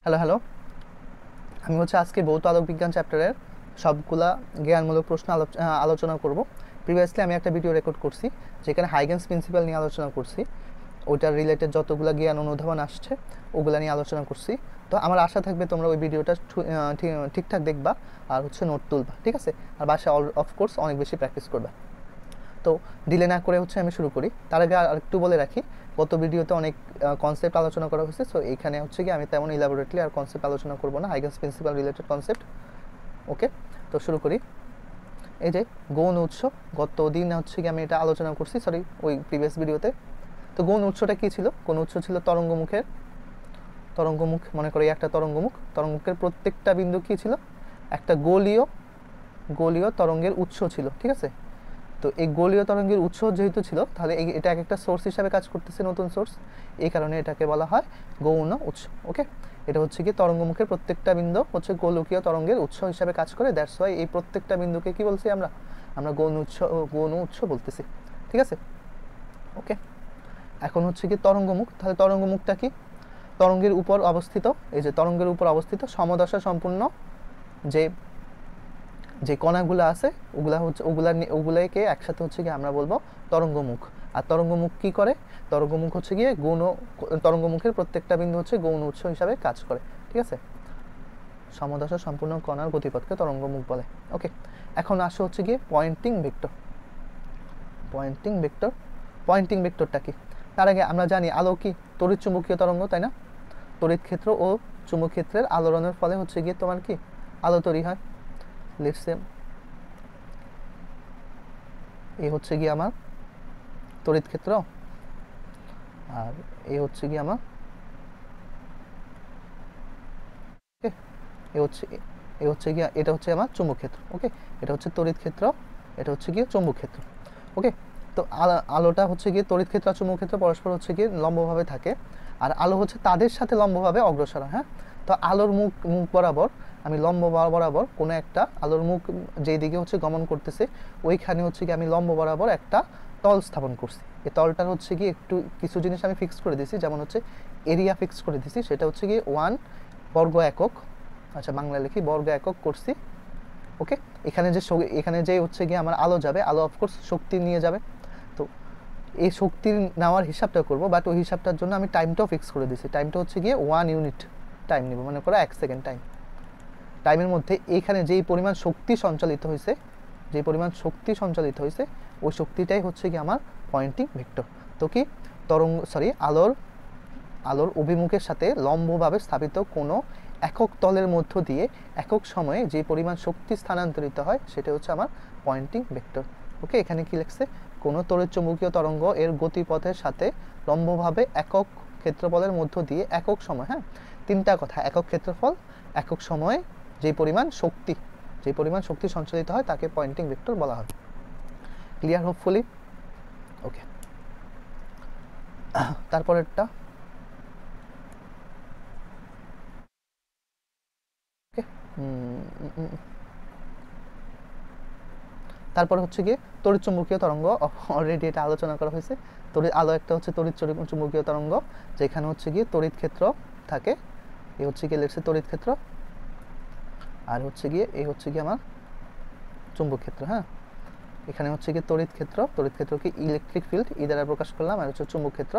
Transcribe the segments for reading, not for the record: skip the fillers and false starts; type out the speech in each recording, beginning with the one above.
Hello hello আমি আজকে ভৌত আলোক বিজ্ঞান চ্যাপ্টারের সবগুলা জ্ঞানমূলক প্রশ্ন আলোচনা করব। প্রিভিয়াসলি আমি একটা ভিডিও রেকর্ড করছি যেখানে হাইগেন্স প্রিন্সিপাল নিয়ে আলোচনা করছি, ওইটার রিলেটেড যতগুলো জ্ঞান অনুধাবন আসছে ওগুলা নিয়ে আলোচনা করছি। তো আমার আশা থাকবে তোমরা ওই ভিডিওটা ঠিকঠাক দেখবা আর নোট তুলবা, ঠিক আছে? আর বাসায় অফকোর্স অনেক বেশি প্র্যাকটিস করবা। তো ডিলে না করে আমি শুরু করি। তার আগে আরেকটু বলে রাখি, গত ভিডিওতে অনেক কনসেপ্ট আলোচনা করা হয়েছে, সো এইখানে কি আমি তেমন ইলাবোরেটলি আর কনসেপ্ট আলোচনা করব না, হাইগেন্স প্রিন্সিপাল রিলেটেড কনসেপ্ট। ওকে, তো শুরু করি। এই যে গৌণ উৎস, গত দিন কি আমি এটা আলোচনা করছি, সরি ওই প্রিভিয়াস ভিডিওতে। তো গৌণ উৎসটা কী ছিল? গৌণ উৎস ছিল তরঙ্গমুখ, মনে করি একটা তরঙ্গমুখের প্রত্যেকটা বিন্দু কী ছিল? একটা গোলীয় তরঙ্গের উৎস ছিল, ঠিক আছে? তো এই গোলীয় তরঙ্গের উৎস যেহেতু ছিল, তাহলে এটা একটা সোর্স হিসাবে কাজ করতেছে, নতুন সোর্স, এই কারণে এটাকে বলা হয় গৌণ উৎস। ওকে, এটা কি তরঙ্গমুখের প্রত্যেকটা বিন্দু গোলকীয় তরঙ্গের উৎস হিসাবে কাজ করে, দ্যাটস ওয়াই এই প্রত্যেকটা বিন্দুকে কি বলছি আমরা গৌণ উৎস বলতেছি, ঠিক আছে? ওকে, এখন কি তরঙ্গমুখ, তাহলে তরঙ্গমুখটা কি? তরঙ্গের উপর অবস্থিত, এই যে তরঙ্গের উপর অবস্থিত সমদশা সম্পূর্ণ যে কণাগুলো আছে ওগুলাকে একসাথে কি আমরা বলবো তরঙ্গমুখ। আর তরঙ্গমুখ কি করে? তরঙ্গমুখ গিয়ে তরঙ্গমুখের প্রত্যেকটা বিন্দু গৌণ উৎস হিসাবে কাজ করে, ঠিক আছে? সমদশা সম্পূর্ণ কণার গতিপথকে তরঙ্গমুখ বলে। ওকে, এখন আসো গিয়ে পয়েন্টিং ভেক্টরটা কি? তার আগে আমরা জানি আলো কি তড়িৎ চুম্বকীয় তরঙ্গ, তাই না? তড়িৎ ক্ষেত্র ও চুম্বক ক্ষেত্রের আলোড়নের ফলে গিয়ে তোমার কি আলো তৈরি হয়। লেটস সে এই গিয়ে আমার তড়িৎ ক্ষেত্র, আর এই গিয়ে আমার গিয়ে এটা আমার চুম্বক ক্ষেত্র। ওকে, এটা তড়িৎ ক্ষেত্র, এটা গিয়ে চুম্বক ক্ষেত্র। ওকে, তো আলোটা গিয়ে তড়িৎ ক্ষেত্র আর চুম্বক ক্ষেত্র পরস্পর গিয়ে লম্বভাবে থাকে, আর আলো তাদের সাথে লম্বভাবে অগ্রসর হয়। হ্যাঁ, তো আলোর মুখ বরাবর আমি লম্ব বরাবর কোনো একটা আলোর মুখ যেই দিকে গমন করতেছে ওইখানে কি আমি লম্ব বরাবর একটা তল স্থাপন করছি। এই তলটার গিয়ে একটু কিছু জিনিস আমি ফিক্স করে দিছি, যেমন এরিয়া ফিক্স করে দিছি, সেটা গিয়ে 1 বর্গ একক। আচ্ছা, বাংলায় লিখি বর্গ একক করছি। ওকে, এখানে যে গিয়ে আমার আলো যাবে, আলো অফকোর্স শক্তি নিয়ে যাবে, তো এই শক্তির নেওয়ার হিসাবটা করব, বাট ওই হিসাবটার জন্য আমি টাইমটাও ফিক্স করে দিছি। টাইমটা গিয়ে 1 ইউনিট টাইম নিব, মনে করো 1 সেকেন্ড টাইমের মধ্যে এইখানে যেই পরিমাণ শক্তি সঞ্চালিত হয়েছে ওই শক্তিটাই কি আমার পয়েন্টিং ভেক্টর। তো কি আলোর অভিমুখের সাথে লম্বভাবে স্থাপিত কোনো একক তলের মধ্য দিয়ে একক সময়ে যে পরিমাণ শক্তি স্থানান্তরিত হয় সেটা আমার পয়েন্টিং ভেক্টর। ওকে, এখানে কি লিখছে? কোনো তড়িৎচুম্বকীয় তরঙ্গ এর গতিপথের সাথে লম্বভাবে একক ক্ষেত্রফলের মধ্য দিয়ে একক সময়, হ্যাঁ, তিনটা কথা, একক ক্ষেত্রফল, একক সময়ে যে পরিমাণ শক্তি সঞ্চালিত হয় তাকে পয়েন্টিং ভেক্টর বলা হয়। Clear hopefully? ওকে, তারপরেরটা তারপরে গিয়ে তড়িৎ চুম্বকীয় তরঙ্গ, অলরেডি এটা আলোচনা করা হয়েছে। আলো একটা তড়িৎ চুম্বকীয় তরঙ্গ, যেখানে গিয়ে তড়িৎ ক্ষেত্র থাকে, এই গিয়ে লেটসে তড়িৎ ক্ষেত্র, আর গিয়ে এই গিয়ে আমার চুম্বক ক্ষেত্র। হ্যাঁ, এখানে গিয়ে তড়িৎ ক্ষেত্রকে ইলেকট্রিক ফিল্ড ই দ্বারা প্রকাশ করলাম, আর চুম্বক ক্ষেত্র।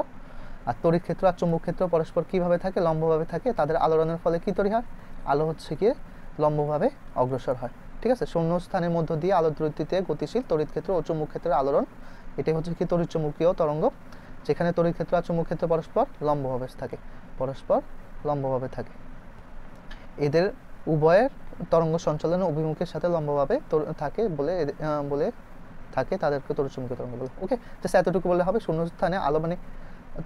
আর তড়িৎ ক্ষেত্র আর চুম্বক ক্ষেত্র পরস্পর কিভাবে থাকে? লম্বভাবে থাকে। তাদের আলোড়নের ফলে কি তৈরি হয়? আলো গিয়ে লম্বভাবে অগ্রসর হয়, ঠিক আছে? শূন্য স্থানের মধ্য দিয়ে আলো দ্রুতিতে গতিশীল তড়িৎ ক্ষেত্র ও চুম্বক ক্ষেত্রের আলোড়ন, এটাই কি তড়িৎ চুম্বকীয় তরঙ্গ, যেখানে তড়িৎ ক্ষেত্র আর চুম্বক ক্ষেত্র পরস্পর লম্বভাবে থাকে। এদের উভয়ের তরঙ্গ সঞ্চালন অভিমুখের সাথে লম্বভাবে থাকে বলে তাদেরকে তড়িৎ চুম্বকীয় তরঙ্গ বলে। ওকে, জাস্ট এতটুকু বললে হবে। শূন্য স্থানে আলো মানে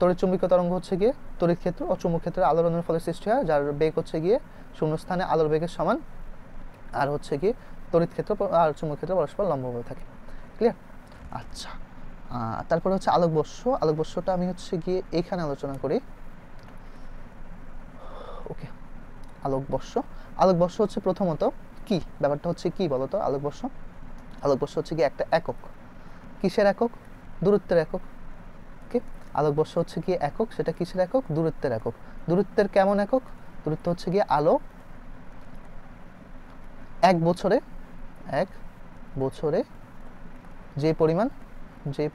তড়িৎ চুম্বকীয় তরঙ্গ গিয়ে তড়িৎ ক্ষেত্র ও চুম্বক ক্ষেত্রের আলোড়নের ফলে সৃষ্টি হয়, যার বেগ গিয়ে শূন্য স্থানে আলোর বেগের সমান, আর গিয়ে তড়িৎ ক্ষেত্র আর চুম্বক ক্ষেত্র পরস্পর লম্বভাবে থাকে। ক্লিয়ার? আচ্ছা, তারপরে আলোকবর্ষটা আমি গিয়ে এইখানে আলোচনা করি। ওকে, আলোকবর্ষ প্রথমত কি ব্যাপারটা কি বলতো? আলোকবর্ষ গিয়ে একটা একক। কিসের একক? দূরত্বের একক। ওকে, আলোকবর্ষ গিয়ে একক, সেটা কিসের একক? দূরত্বের একক। দূরত্বের কেমন একক? দূরত্ব হচ্ছে গিয়ে আলো 1 বছরে যে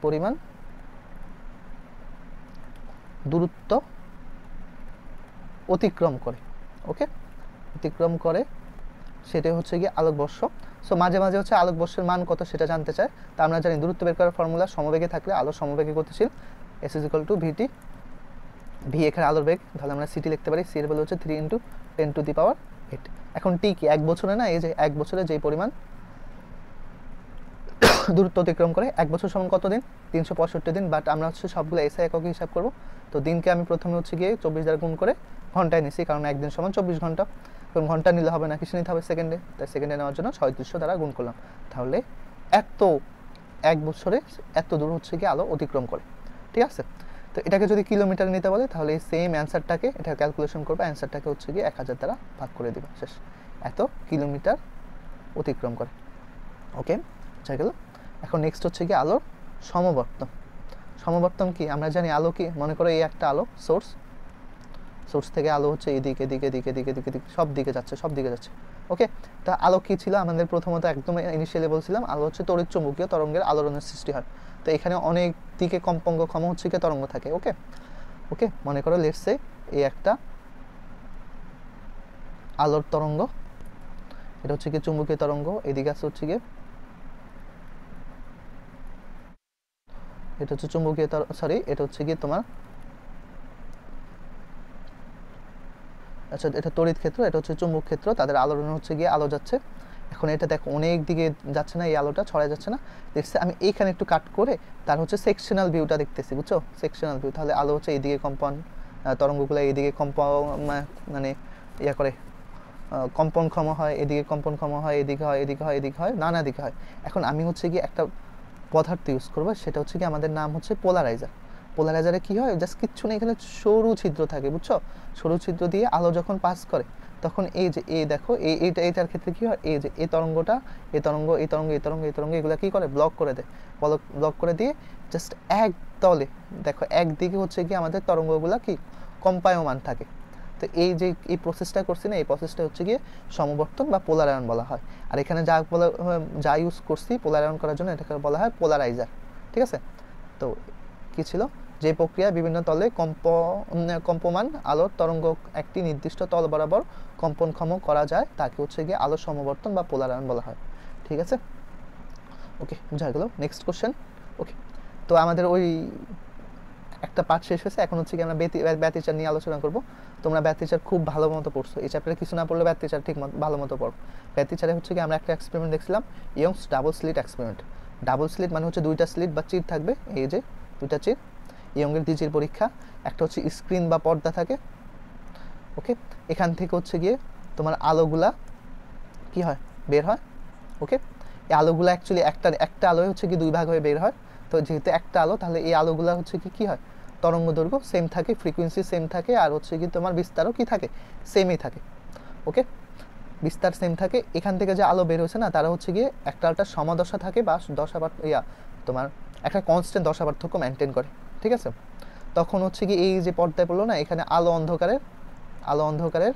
পরিমাণ দূরত্ব অতিক্রম করে, ওকে, অতিক্রম করে সেটাই হচ্ছে গিয়ে আলোকবর্ষ। সো মাঝে মাঝে হচ্ছে আলোকবর্ষের মান কত সেটা জানতে চায়। তা আমরা জানি দূরত্ব বের করার ফর্মুলা সমবেগে থাকলে আলো সমবেগে গতিশীল, s = vt। ভি এখানে আলোর বেগ, তাহলে আমরা সিটি লিখতে পারি, সি এর ভ্যালু হচ্ছে 3 × 10⁸। এখন টি কি 1 বছরে না, এই যে 1 বছরে যেই পরিমাণ দূরত্ব অতিক্রম করে, 1 বছর সমান কত দিন? 365 দিন। বাট আমরা হচ্ছে সবগুলো এসআই এককে হিসাব করব। তো দিনকে আমি প্রথমে হচ্ছে গিয়ে 24 দ্বারা গুণ করে ঘন্টায় নিছি, কারণ একদিন সমান 24 ঘন্টা। কারণ ঘন্টা নিলে হবে না, কিছু নিতে হবে সেকেন্ডে, তাই সেকেন্ডে নেওয়ার জন্য 3700 দ্বারা গুণ করলাম। তাহলে এত 1 বছরে এত দূর হচ্ছে গিয়ে আলো অতিক্রম করে, ঠিক আছে। তো এটাকে যদি কিলোমিটার নিতে বলে তাহলে এই সেম অ্যান্সারটাকে এটা ক্যালকুলেশন করবে, অ্যান্সারটাকে হচ্ছে গিয়ে 1000 দ্বারা ভাগ করে দিবে, শেষ। এত কিলোমিটার অতিক্রম করে, ওকে, বুঝা গেল। এখন নেক্সট হচ্ছে কি আলোর সমবর্তন। সমবর্তন কি আমরা জানি, আলো কি, মনে করো এই একটা আলো সোর্স থেকে আলো হচ্ছে এদিকে দিকে দিকে দিকে দিকে দিকে সব দিকে যাচ্ছে, ওকে। তা আলো কি ছিল আমাদের? প্রথমত একদম ইনিশিয়ালি বলছিলাম আলো হচ্ছে তড়িৎ চুম্বকীয় তরঙ্গের আলোড়নের সৃষ্টি হয়। তো এখানে অনেক দিকে কম্পাঙ্গক্ষম হচ্ছে কি তরঙ্গ থাকে, ওকে ওকে। মনে করো লেটস সে এই একটা আলোর তরঙ্গ, এটা হচ্ছে কি চুম্বকীয় তরঙ্গ, এদিকে আছে হচ্ছে গিয়ে এটা হচ্ছে চুম্বকীয় এটা হচ্ছে গিয়ে তোমার, আচ্ছা এটা তড়িৎ ক্ষেত্র, এটা হচ্ছে চুম্বক ক্ষেত্র, তাদের আলোড়ন হচ্ছে গিয়ে আলো যাচ্ছে। এখন এটা দেখো অনেক দিকে যাচ্ছে না, এই আলোটা ছড়ায় যাচ্ছে না, দেখছে আমি এইখানে একটু কাট করে তার হচ্ছে সেকশনাল ভিউটা দেখতেছি, বুঝছো, সেকশনাল ভিউ। তাহলে আলো হচ্ছে এইদিকে কম্পন, তরঙ্গগুলো এইদিকে মানে ইয়া করে কম্পনক্ষম হয়, এদিকে কম্পনক্ষম হয়, এদিকে হয়, এদিকে হয়, এদিকে হয়, নানা দিকে হয়। এখন আমি হচ্ছে গিয়ে একটা পদার্থ ইউজ করবো, সেটা হচ্ছে কি আমাদের নাম হচ্ছে পোলারাইজার। পোলারাইজারে কি হয়, জাস্ট কিচ্ছু নেই, এখানে সরু ছিদ্র থাকে, বুঝছো, সরু ছিদ্র দিয়ে আলো যখন পাস করে তখন এই যে এই দেখো এইটার ক্ষেত্রে কি হয়, এই যে এই তরঙ্গটা, এই তরঙ্গ এগুলো কি করে, ব্লক করে দেয়। ব্লক করে দিয়ে জাস্ট এক তলে দেখো একদিকে হচ্ছে কি আমাদের তরঙ্গগুলা কি কম্পায়মান থাকে। তো এই যে এই প্রসেসটা করছি না, এই প্রসেসটা হচ্ছে গিয়ে সমবর্তন বা পোলারায়ন বলা হয়। আর এখানে যা ইউজ করছি পোলারায়ন করার জন্য এটাকে বলা হয় পোলারাইজার, ঠিক আছে। তো কি ছিল, যে প্রক্রিয়া বিভিন্ন তলে কম্পমান আলোর তরঙ্গ একটি নির্দিষ্ট তল বরাবর কম্পনক্ষম করা যায় তাকে হচ্ছে গিয়ে আলো সমবর্তন বা পোলারায়ন বলা হয়, ঠিক আছে, ওকে, বুঝা গেল। নেক্সট কোশ্চেন, ওকে। তো আমাদের ওই একটা পার্ট শেষ হয়েছে, এখন হচ্ছে কি আমরা ব্যতিচার নিয়ে আলোচনা করব। তোমরা ব্যতিচার খুব ভালো মতো পড়ছো, এই চ্যাপ্টারে কিছু না পড়লে ব্যতিচার ঠিক ভালো মতো পড়ো। ব্যতিচারে হচ্ছে কি আমরা একটা এক্সপেরিমেন্ট দেখছিলাম, Young's double slit experiment. Double slit মানে হচ্ছে দুইটা স্লিট বা চির থাকবে, এই যে দুইটা চির, ইয়ংয়ের দ্বিচির পরীক্ষা। একটা হচ্ছে স্ক্রিন বা পর্দা থাকে, ওকে। এখান থেকে হচ্ছে গিয়ে তোমার আলোগুলা কি হয়, বের হয়, ওকে। এই আলোগুলা অ্যাকচুয়ালি একটা আলোয় হচ্ছে কি দুই ভাগ হয়ে বের হয়। তো যেহেতু একটা আলো, তাহলে এই আলোগুলা হচ্ছে কি হয়, তরঙ্গ দৈর্ঘ্য সেম থাকে, ফ্রিকোয়েন্সি সেম থাকে, আর হচ্ছে কি তোমার বিস্তারও কি থাকে, সেমই থাকে, ওকে, বিস্তার সেম থাকে। এখান থেকে যে আলো বের হয়েছে না, তারা হচ্ছে গিয়ে একটা সমদশা থাকে বা তোমার একটা কনস্ট্যান্ট দশা পার্থক্য মেনটেন করে, ঠিক আছে। তখন হচ্ছে কি এই যে পর্দায় পড়লো না, এখানে আলো অন্ধকারের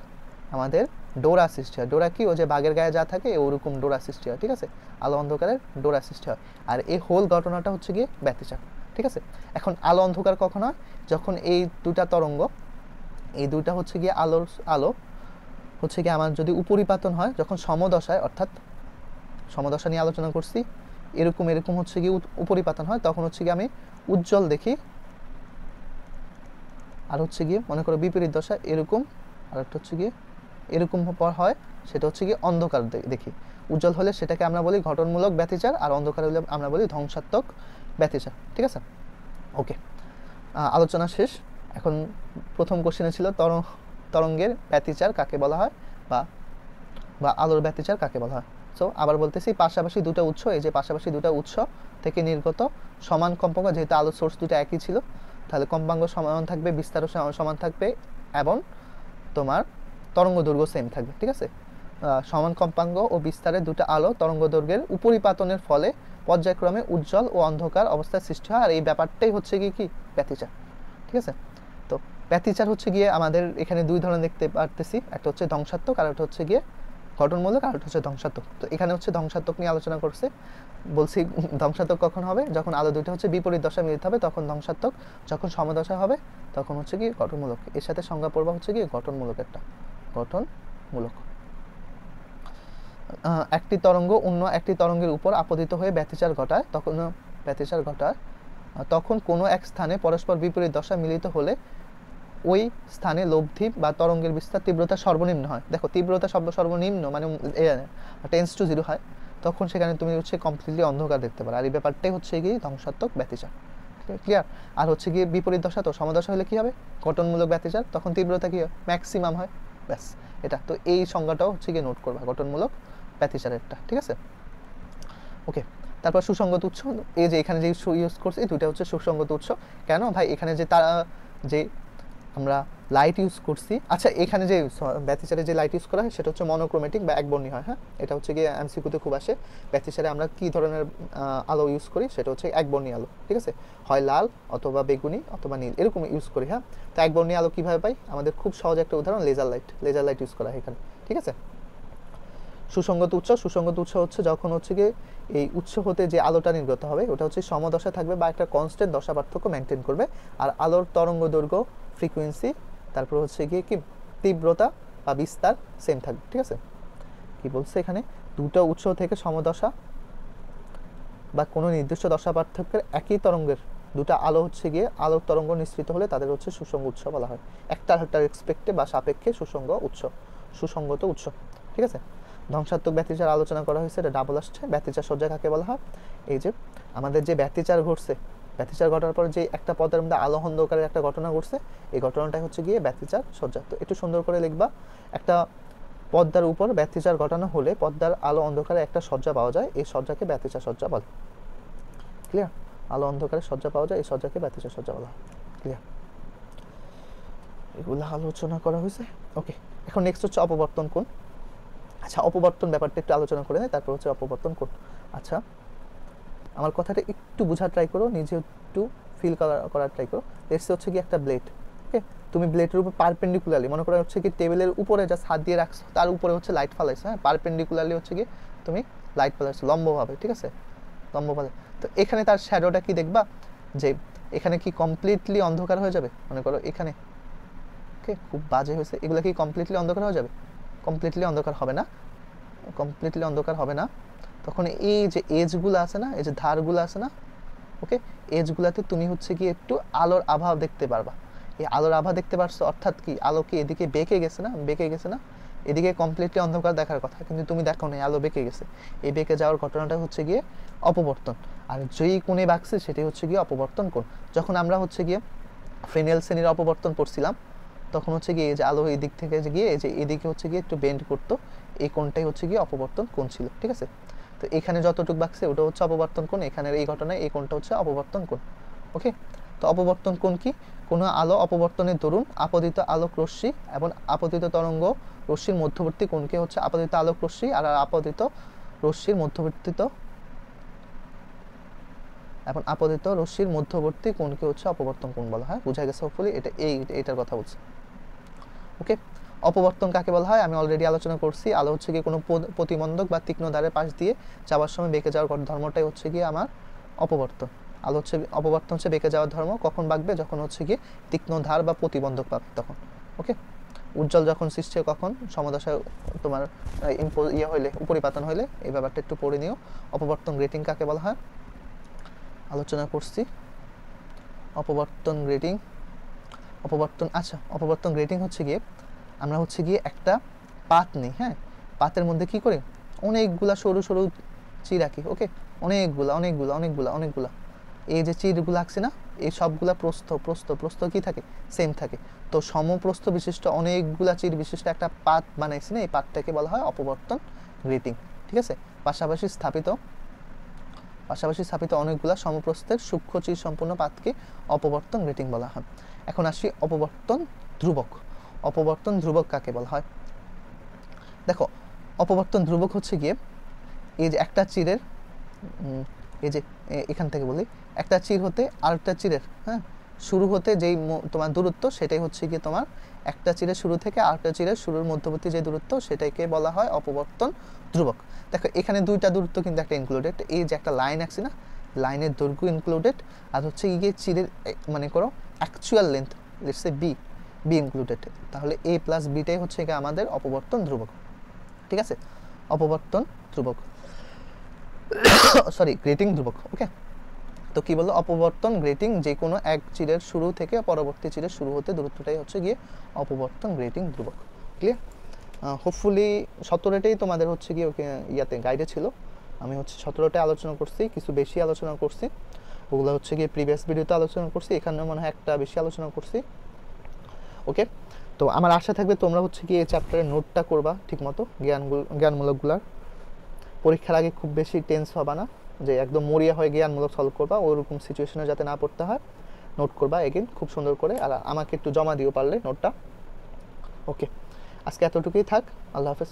আমাদের ডোরা সৃষ্টি হয়। ডোরা কি, ও যে বাঘের গায়ে যা থাকে ওরকম ডোরা সৃষ্টি হয়, ঠিক আছে, আলো অন্ধকারের ডোরা সৃষ্টি হয়। আর এই হোল ঘটনাটা হচ্ছে গিয়ে ব্যতিচার, ঠিক আছে। এখন আলো অন্ধকার কখন হয়, যখন এই দুটা তরঙ্গ, এই দুইটা হচ্ছে গিয়ে আলো হচ্ছে গিয়ে আমার যদি উপরিপাতন হয়, যখন সমদশায়, অর্থাৎ সমদশা নিয়ে আলোচনা করছি, এরকম হচ্ছে গিয়ে উপরিপাতন হয়, তখন হচ্ছে গিয়ে আমি উজ্জ্বল দেখি। আর হচ্ছে গিয়ে মনে করো বিপরীত দশা এরকম, আর একটা হচ্ছে গিয়ে এরকম হয়, সেটা হচ্ছে গিয়ে অন্ধকার দেখি। উজ্জ্বল হলে সেটাকে আমরা বলি ঘটনমূলক ব্যতিচার, আর অন্ধকার হলে আমরা বলি ধ্বংসাত্মক ব্যতিচার, ঠিক আছে, ওকে। আলোচনা শেষ। এখন প্রথম কোশ্চেনে ছিল তরঙ্গের ব্যতিচার কাকে বলা হয়, বা আলোর ব্যতিচার কাকে বলা হয়। সো আবার বলতেছি, পাশাপাশি দুটো উৎস, এই যে পাশাপাশি দুটো উৎস থেকে নির্গত সমান কম্পাঙ্ক, যেহেতু আলোর সোর্স দুটো একই ছিল, তাহলে কম্পাঙ্ক সমান থাকবে, বিস্তারও সমান থাকবে, এবং তোমার তরঙ্গ দৈর্ঘ্য সেম থাকবে, ঠিক আছে। সমান কম্পাঙ্ক ও বিস্তারের দুটো আলো তরঙ্গ দৈর্ঘ্যের উপরিপাতনের ফলে পর্যায়ক্রমে উজ্জ্বল ও অন্ধকার অবস্থার সৃষ্টি হয়, আর এই ব্যাপারটাই হচ্ছে কি ব্যতিচার, ঠিক আছে। তো ব্যতিচার হচ্ছে গিয়ে আমাদের এখানে দুই ধরনের দেখতে পারতেছি, একটা হচ্ছে ধ্বংসাত্মক আর একটা হচ্ছে গিয়ে গঠনমূলক, আর একটা হচ্ছে ধ্বংসাত্মক। তো এখানে হচ্ছে ধ্বংসাত্মক নিয়ে আলোচনা করছে। বলছি ধ্বংসাত্মক কখন হবে, যখন আলো দুইটা হচ্ছে বিপরীত দশা মিলিত হবে তখন ধ্বংসাত্মক, যখন সমদশা হবে তখন হচ্ছে কি গঠনমূলক। এর সাথে সংজ্ঞা পড়বা হচ্ছে কি গঠনমূলক, একটা গঠনমূলক। একটি তরঙ্গ অন্য একটি তরঙ্গের উপর আপতিত হয়ে ব্যতিচার ঘটায়, তখন কোনো এক স্থানে পরস্পর বিপরীত দশা মিলিত হলে ওই স্থানে লব্ধি বা তরঙ্গের বিস্তার তীব্রতা সর্বনিম্ন হয়। দেখো তীব্রতা শব্দ সর্বনিম্ন মানে টেন্স টু 0 হয়, তখন সেখানে তুমি হচ্ছে কমপ্লিটলি অন্ধকার দেখতে পারো। আর এই ব্যাপারটাই হচ্ছে গিয়ে ধ্বংসাত্মক ব্যতিচার। ক্লিয়ার? আর হচ্ছে গিয়ে বিপরীত দশা, তো সমদশা হলে কি হবে গঠনমূলক ব্যতিচার, তখন তীব্রতা কি হয় ম্যাক্সিমাম হয়। ব্যাস এটা তো, এই সংজ্ঞাটাও হচ্ছে গিয়ে নোট করবা গঠনমূলক ব্যতিচারেরটা, ঠিক আছে? ওকে, তারপর সুসংগত উৎস, এই যে এখানে যে ইউজ করছি এই দুইটা হচ্ছে সুসংগত উৎস। কেন ভাই এখানে যে তারা যে আমরা লাইট ইউজ করছি, আচ্ছা এখানে যে ব্যতিচারে যে লাইট ইউজ করা হয় সেটা হচ্ছে মনোক্রোমেটিক বা একবর্ণী হয়। হ্যাঁ, এটা হচ্ছে গিয়ে এমসিকিউতে খুব আসে, ব্যতিচারে আমরা কি ধরনের আলো ইউজ করি, সেটা হচ্ছে একবর্ণী আলো, ঠিক আছে? হয় লাল অথবা বেগুনি অথবা নীল এরকম ইউজ করি। হ্যাঁ, তো একবর্ণী আলো কীভাবে পাই, আমাদের খুব সহজ একটা উদাহরণ লেজার লাইট ইউজ করা হয় এখানে, ঠিক আছে? সুসংগত উৎস হচ্ছে যখন হচ্ছে গিয়ে এই উৎস হতে যে আলোটা নির্গত হবে ওটা হচ্ছে সমদশা থাকবে বা একটা কনস্ট্যান্ট দশা পার্থক্য মেনটেন করবে, আর আলোর তরঙ্গ দৈর্ঘ্য, ফ্রিকোয়েন্সি, তারপর হচ্ছে গিয়ে কি তীব্রতা বা বিস্তার সেম থাকবে, ঠিক আছে? কি বলছে এখানে, দুটো উৎস থেকে সমদশা বা কোনো নির্দিষ্ট দশা পার্থক্যের একই তরঙ্গের দুটা আলো হচ্ছে গিয়ে আলোর তরঙ্গ নিঃসৃত হলে তাদের হচ্ছে সুসংগ উৎস বলা হয়। একটা রেসপেক্টে বা সাপেক্ষে সুসংগত উৎস, ঠিক আছে? ধ্বংসাত্মক ব্যতিচার আলোচনা করা হয়েছে, এটা ডাবল আসছে। ব্যতিচার সজ্জা কাকে বলা হয়, এই যে আমাদের যে ব্যতিচার ঘটছে, ব্যতিচার ঘটার পর যে একটা পদের মধ্যে আলো অন্ধকারের একটা ঘটনা ঘটছে, এই ঘটনাটাই হচ্ছে গিয়ে ব্যতিচার সজ্জা। তো একটু সুন্দর করে লিখবা, একটা পদ্মার উপর ব্যতিচার ঘটানো হলে পদ্মার আলো অন্ধকারে একটা সজ্জা পাওয়া যায়, এই সজ্জাকে ব্যতিচার সজ্জা বলে। ক্লিয়ার? আলো অন্ধকারে সজ্জা পাওয়া যায়, এই সজ্জাকে ব্যতিচার সজ্জা বলা হয়। ক্লিয়ার? এগুলো আলোচনা করা হয়েছে। ওকে, এখন নেক্সট হচ্ছে অপবর্তন কোণ। আচ্ছা, অপবর্তন ব্যাপারটা একটু আলোচনা করে নেই, তারপর হচ্ছে অপবর্তন কোণ। আচ্ছা, আমার কথাটা একটু বোঝার ট্রাই করো, নিজে একটু ফিল করার ট্রাই করো। এসে হচ্ছে কি একটা ব্লেড, ওকে? তুমি ব্লেডের উপর পারপেন্ডিকুলারলি, মনে করো হচ্ছে কি টেবিলের উপরে যা হাত দিয়ে রাখছো তার উপরে হচ্ছে লাইট ফালাইছো। হ্যাঁ, পারপেন্ডিকুলারলি হচ্ছে কি তুমি লাইট ফালাইছো লম্বভাবে, ঠিক আছে? লম্বভাবে। তো এখানে তার শ্যাডোটা কি দেখবা, যে এখানে কি কমপ্লিটলি অন্ধকার হয়ে যাবে? মনে করো এখানে, ওকে, খুব বাজে হয়েছে, এগুলো কি কমপ্লিটলি অন্ধকার হয়ে যাবে? কমপ্লিটলি অন্ধকার হবে না। তখন এই যে এজগুলো আছে না, এই যে ধারগুলো আছে না, ওকে, এজগুলাতে তুমি হচ্ছে কি একটু আলোর আভা দেখতে পারবা। এই আলোর আভা দেখতে পারছো অর্থাৎ কি আলো কি এদিকে বেঁকে গেছে না, এদিকে কমপ্লিটলি অন্ধকার দেখার কথা, কিন্তু তুমি দেখো না, আলো বেঁকে গেছে। এই বেঁকে যাওয়ার ঘটনাটা হচ্ছে গিয়ে অপবর্তন। আর যেই কোণে বাঁকছে সেটাই হচ্ছে গিয়ে অপবর্তন কোণ। যখন আমরা হচ্ছে গিয়ে ফ্রেনেল শ্রেণীর অপবর্তন পড়ছিলাম তখন হচ্ছে গিয়ে এই যে আলো এই দিক থেকে গিয়ে এই যে এদিকে হচ্ছে গিয়ে একটু বেন্ড করতো, এই কোণটাই হচ্ছে গিয়ে অপবর্তন কোণ ছিল, ঠিক আছে? তো এখানে যতটুকু বাঁকছে ওটা হচ্ছে অপবর্তন কোণ, এখানের এই ঘটনায় এই কোণটা হচ্ছে অপবর্তন কোণ। ওকে, তো অপবর্তন কোণ কি, কোনো আলো অপবর্তনের দরুন আপতিত আলোক রশ্মি এবং আপতিত তরঙ্গ রশ্মির মধ্যবর্তী কোণকে হচ্ছে আপতিত আলোক রশ্মি আর আপতিত রশ্মির মধ্যবর্তী কোণকে হচ্ছে অপবর্তন কোণ বলা হয়। বুঝা গেছে হোপফুলি? এটা এইটার কথা বলছে। ওকে, অপবর্তন কাকে বলা হয় আমি অলরেডি আলোচনা করছি। আলো হচ্ছে গিয়ে কোনো প্রতিবন্ধক বা তীক্ষ্ণ ধারের পাশ দিয়ে যাওয়ার সময় বেঁকে যাওয়ার ধর্মটাই হচ্ছে গিয়ে আমার অপবর্তন। আলো হচ্ছে অপবর্তন হচ্ছে বেঁকে যাওয়ার ধর্ম, কখন বাঁকবে? যখন হচ্ছে গিয়ে তীক্ষ্ণ ধার বা প্রতিবন্ধক পাবে তখন। ওকে, উজ্জ্বল যখন সৃষ্টি হয় কখন? সমদশায় তোমার হইলে, উপরিপাতন হইলে। এই ব্যাপারটা একটু পড়ে নিও। অপবর্তন গ্রেটিং কাকে বলা হয় আলোচনা করছি। অপবর্তন গ্রেটিং হচ্ছে গিয়ে আমরা হচ্ছে গিয়ে একটা পাত নিই। হ্যাঁ, পাতের মধ্যে কি করি, অনেকগুলা সরু সরু চির রাখি। ওকে, অনেকগুলা এই যে চিরগুলো আঁকছি না, এই সবগুলা প্রস্থ কি থাকে? সেম থাকে। তো সমপ্রস্থ বিশিষ্ট অনেকগুলা চির বিশিষ্ট একটা পাত বানাইছি না, এই পাতটাকে বলা হয় অপবর্তন গ্রেটিং, ঠিক আছে? পাশাপাশি স্থাপিত অনেকগুলা সমপ্রস্থের সূক্ষ্ম চির সম্পূর্ণ পাতকে অপবর্তন গ্রেটিং বলা হয়। এখন আসি অপবর্তন ধ্রুবক কাকে বলা হয়? দেখো, অপবর্তন ধ্রুবক হচ্ছে গিয়ে এই যে একটা চিরের, এই যে এখান থেকে বলি, একটা চির হতে আরেকটা চিরের, হ্যাঁ, শুরু হতে যেই তোমার দূরত্ব সেটাই হচ্ছে গিয়ে তোমার একটা চিরের শুরু থেকে আরেকটা চিরের শুরুর মধ্যবর্তী যে দূরত্ব সেটাকে বলা হয় অপবর্তন ধ্রুবক। দেখো এখানে দুইটা দূরত্ব কিন্তু একটা ইনক্লুডেড, এই যে একটা লাইন আঁকছি না, লাইনের দৈর্ঘ্য ইনক্লুডেড, আর হচ্ছে গিয়ে চিরের মানে করো actual length let's say B included, তাহলে এ প্লাস বিটাই হচ্ছে গিয়ে আমাদের অপবর্তন ধ্রুবক। ঠিক আছে, অপবর্তন ধ্রুবক সরি গ্রেটিং ধ্রুবক। ওকে, তো কি বললো, অপবর্তন গ্রেটিং যে কোনো এক চিরের শুরু থেকে পরবর্তী চিরের শুরু হতে দূরত্বটাই হচ্ছে গিয়ে অপবর্তন গ্রেটিং ধ্রুবক। ক্লিয়ার? হোপফুলি 17টাই তোমাদের হচ্ছে গিয়ে ওকে ইয়াতে গাইডে ছিল, আমি হচ্ছে 17টায় আলোচনা করছি, কিছু বেশি আলোচনা করছি, ওগুলো হচ্ছে গিয়ে প্রিভিয়াস ভিডিওতে আলোচনা করছি, এখানে মনে হয় একটা বেশি আলোচনা করছি। ওকে, তো আমার আশা থাকবে তোমরা হচ্ছে গিয়ে এই চ্যাপ্টারের নোটটা করবা ঠিকমতো, জ্ঞানমূলকগুলার। পরীক্ষার আগে খুব বেশি টেন্স হবা না যে একদম মরিয়া হয়ে জ্ঞানমূলক সলভ করবা, ওরকম সিচুয়েশনে যাতে না পড়তে হয়। নোট করবা এগেন খুব সুন্দর করে, আর আমাকে একটু জমা দিও পারলে নোটটা। ওকে, আজকে এতটুকুই থাক, আল্লাহ হাফেজ।